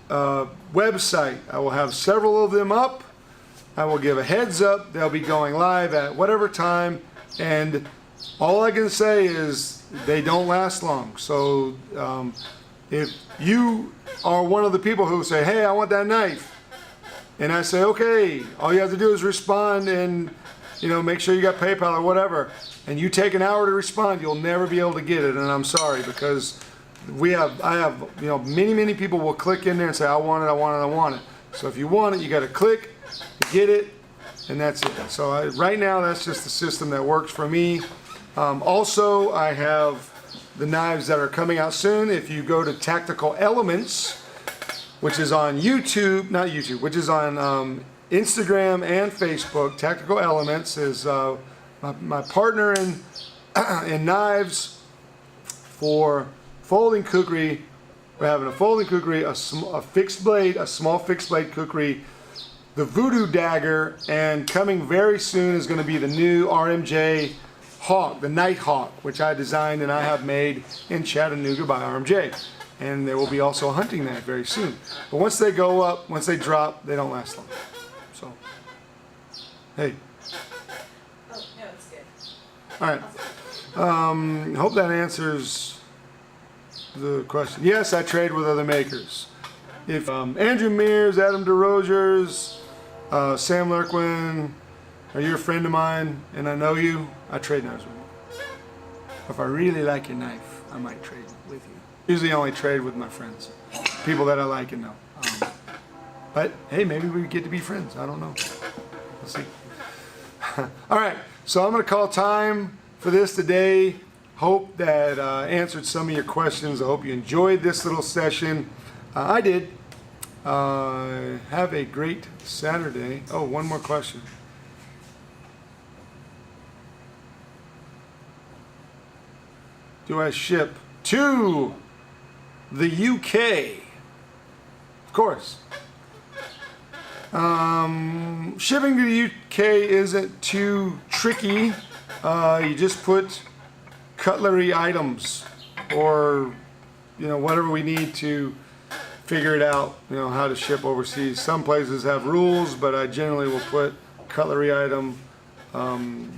website. I will have several of them up. I will give a heads up. They'll be going live at whatever time, and all I can say is they don't last long. So if you are one of the people who say, hey, I want that knife, and I say, okay, all you have to do is respond and make sure you got PayPal or whatever, and you take an hour to respond, you'll never be able to get it. And I'm sorry, because I have many people will click in there and say, I want it. So if you want it, you got to click, get it, and that's it. So right now, that's just the system that works for me. Also, I have the knives that are coming out soon. If you go to Tactical Elements, which is on which is on Instagram and Facebook. Tactical Elements is my partner in knives for folding kukri. We're having a folding kukri, a fixed blade, a small fixed blade kukri, the Voodoo dagger, and coming very soon is going to be the new RMJ Hawk, the Night Hawk, which I designed and I have made in Chattanooga by RMJ. And there will be also a hunting knife very soon. But once they go up, once they drop, they don't last long. So, hey. Oh, no, it's good. All right. Hope that answers the question. Yes, I trade with other makers. If Andrew Mears, Adam DeRosiers, Sam Lurquin, are you a friend of mine and I know you, I trade knives with you. If I really like your knife, I might trade with you. Usually I only trade with my friends, people that I like and know. But hey, maybe we get to be friends. I don't know. We'll see. All right, so I'm going to call time for this today. Hope that answered some of your questions. I hope you enjoyed this little session. I did. Have a great Saturday. Oh, one more question. Do I ship to the UK? Of course. Shipping to the UK isn't too tricky. You just put cutlery items or whatever we need to figure it out, how to ship overseas. Some places have rules, but I generally will put cutlery item.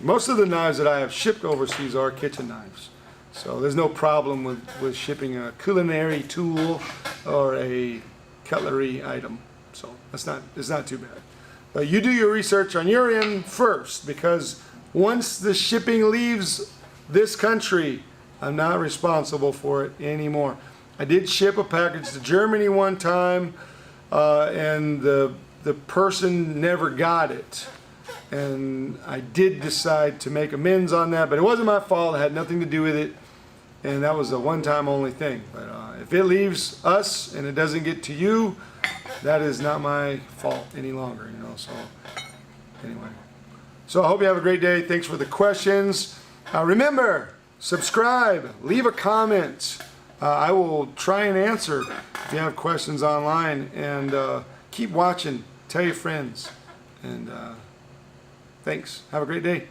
Most of the knives that I have shipped overseas are kitchen knives. So there's no problem with shipping a culinary tool or a cutlery item. So it's not too bad. But you do your research on your end first, because once the shipping leaves this country, I'm not responsible for it anymore. I did ship a package to Germany one time. and the person never got it. And I did decide to make amends on that, but it wasn't my fault. It had nothing to do with it, and that was a one-time only thing. But if it leaves us and it doesn't get to you, that is not my fault any longer, you know. So anyway, so I hope you have a great day. Thanks for the questions. Remember, subscribe, leave a comment. I will try and answer if you have questions online, and keep watching. Tell your friends, and thanks. Have a great day.